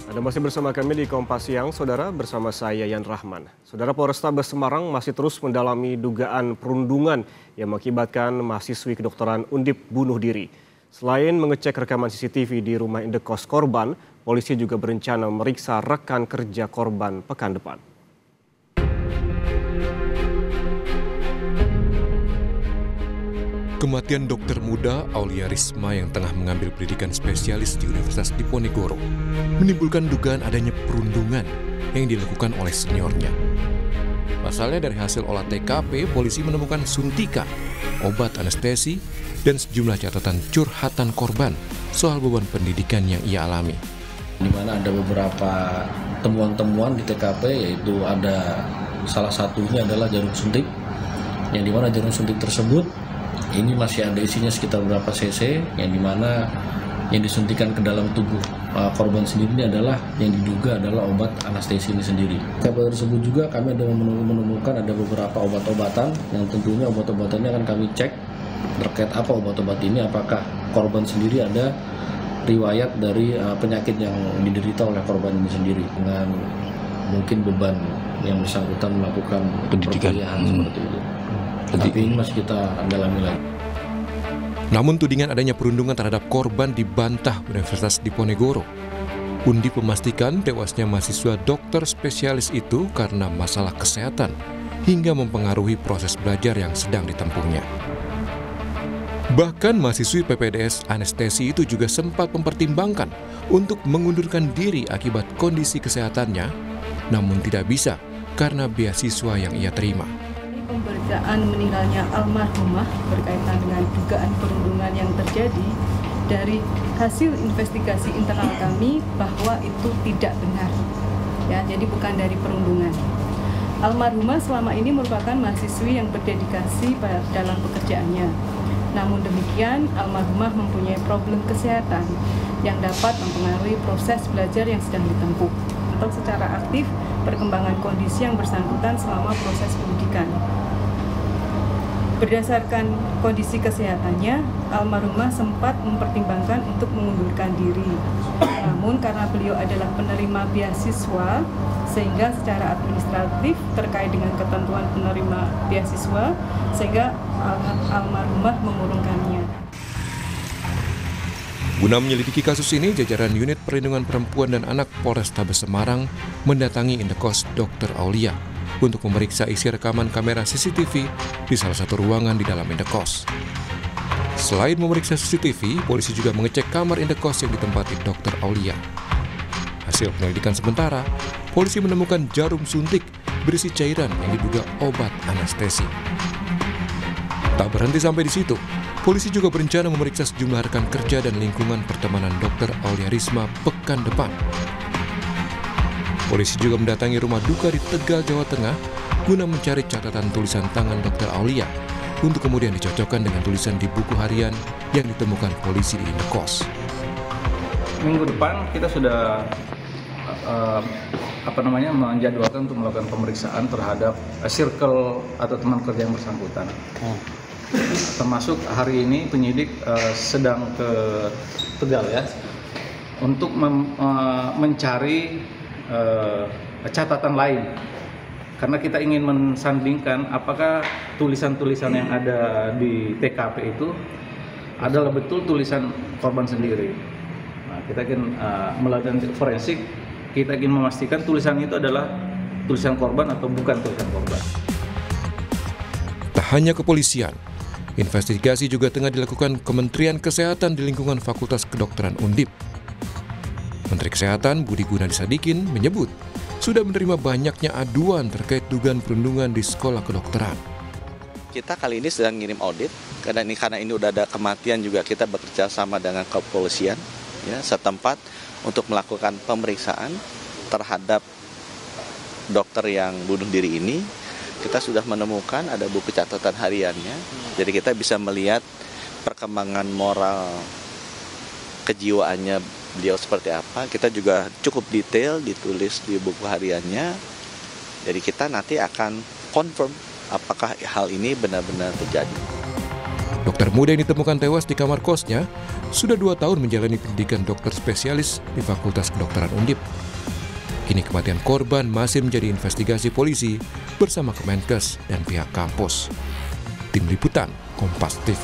Anda masih bersama kami di Kompas Siang, Saudara, bersama saya Yan Rahman. Saudara, Polrestabes Semarang masih terus mendalami dugaan perundungan yang mengakibatkan mahasiswi kedokteran Undip bunuh diri. Selain mengecek rekaman CCTV di rumah indekos korban, polisi juga berencana memeriksa rekan kerja korban pekan depan. Kematian dokter muda Aulia Risma yang tengah mengambil pendidikan spesialis di Universitas Diponegoro menimbulkan dugaan adanya perundungan yang dilakukan oleh seniornya. Pasalnya dari hasil olah TKP, polisi menemukan suntikan, obat anestesi, dan sejumlah catatan curhatan korban soal beban pendidikan yang ia alami. Di mana ada beberapa temuan-temuan di TKP, yaitu ada salah satunya adalah jarum suntik, yang dimana jarum suntik tersebut ini masih ada isinya sekitar berapa cc, yang dimana yang disuntikan ke dalam tubuh korban sendiri ini adalah yang diduga adalah obat anestesi ini sendiri. TKP tersebut juga kami ada menemukan ada beberapa obat-obatan yang tentunya obat-obatannya akan kami cek terkait apa obat-obat ini, apakah korban sendiri ada riwayat dari penyakit yang diderita oleh korban ini sendiri dengan mungkin beban yang bersangkutan melakukan perkuliahan seperti itu. Tapi ini masih kita dalami lagi. Namun tudingan adanya perundungan terhadap korban dibantah Universitas Diponegoro. Undip memastikan tewasnya mahasiswa dokter spesialis itu karena masalah kesehatan hingga mempengaruhi proses belajar yang sedang ditempuhnya. Bahkan mahasiswi PPDS anestesi itu juga sempat mempertimbangkan untuk mengundurkan diri akibat kondisi kesehatannya, namun tidak bisa karena beasiswa yang ia terima. Pemberitaan meninggalnya almarhumah berkaitan dengan dugaan perundungan yang terjadi, dari hasil investigasi internal kami bahwa itu tidak benar. Ya, jadi bukan dari perundungan. Almarhumah selama ini merupakan mahasiswi yang berdedikasi dalam pekerjaannya. Namun demikian, almarhumah mempunyai problem kesehatan yang dapat mempengaruhi proses belajar yang sedang ditempuh atau secara aktif perkembangan kondisi yang bersangkutan selama proses pendidikan. Berdasarkan kondisi kesehatannya, almarhumah sempat mempertimbangkan untuk mengundurkan diri. Namun karena beliau adalah penerima beasiswa, sehingga secara administratif terkait dengan ketentuan penerima beasiswa, sehingga almarhumah mengurungkannya. Guna menyelidiki kasus ini, jajaran Unit Perlindungan Perempuan dan Anak Polrestabes Semarang mendatangi indekos Dr. Aulia untuk memeriksa isi rekaman kamera CCTV di salah satu ruangan di dalam indekos. Selain memeriksa CCTV, polisi juga mengecek kamar indekos yang ditempati Dr. Aulia. Hasil penyelidikan sementara, polisi menemukan jarum suntik berisi cairan yang diduga obat anestesi. Tak berhenti sampai di situ, polisi juga berencana memeriksa sejumlah rekan kerja dan lingkungan pertemanan Dr. Aulia Risma pekan depan. Polisi juga mendatangi rumah duka di Tegal, Jawa Tengah guna mencari catatan tulisan tangan Dr. Aulia untuk kemudian dicocokkan dengan tulisan di buku harian yang ditemukan polisi di indekos. Minggu depan kita sudah menjadwalkan untuk melakukan pemeriksaan terhadap circle atau teman kerja yang bersangkutan. Termasuk hari ini penyidik sedang ke Tegal ya untuk mencari catatan lain, karena kita ingin mensandingkan apakah tulisan-tulisan yang ada di TKP itu adalah betul tulisan korban sendiri. Nah, kita ingin melakukan forensik, kita ingin memastikan tulisan itu adalah tulisan korban atau bukan tulisan korban. Tak hanya kepolisian, investigasi juga tengah dilakukan Kementerian Kesehatan di lingkungan Fakultas Kedokteran Undip. Menteri Kesehatan Budi Gunadi Sadikin menyebut sudah menerima banyaknya aduan terkait dugaan perundungan di sekolah kedokteran. Kita kali ini sedang ngirim audit, karena ini udah ada kematian juga kita bekerja sama dengan kepolisian ya, setempat untuk melakukan pemeriksaan terhadap dokter yang bunuh diri ini. Kita sudah menemukan ada buku catatan hariannya, jadi kita bisa melihat perkembangan moral kejiwaannya beliau seperti apa. Kita juga cukup detail ditulis di buku hariannya. Jadi kita nanti akan confirm apakah hal ini benar-benar terjadi. Dokter muda yang ditemukan tewas di kamar kosnya sudah 2 tahun menjalani pendidikan dokter spesialis di Fakultas Kedokteran Undip. Kini kematian korban masih menjadi investigasi polisi bersama Kemenkes dan pihak kampus. Tim Liputan, Kompas TV.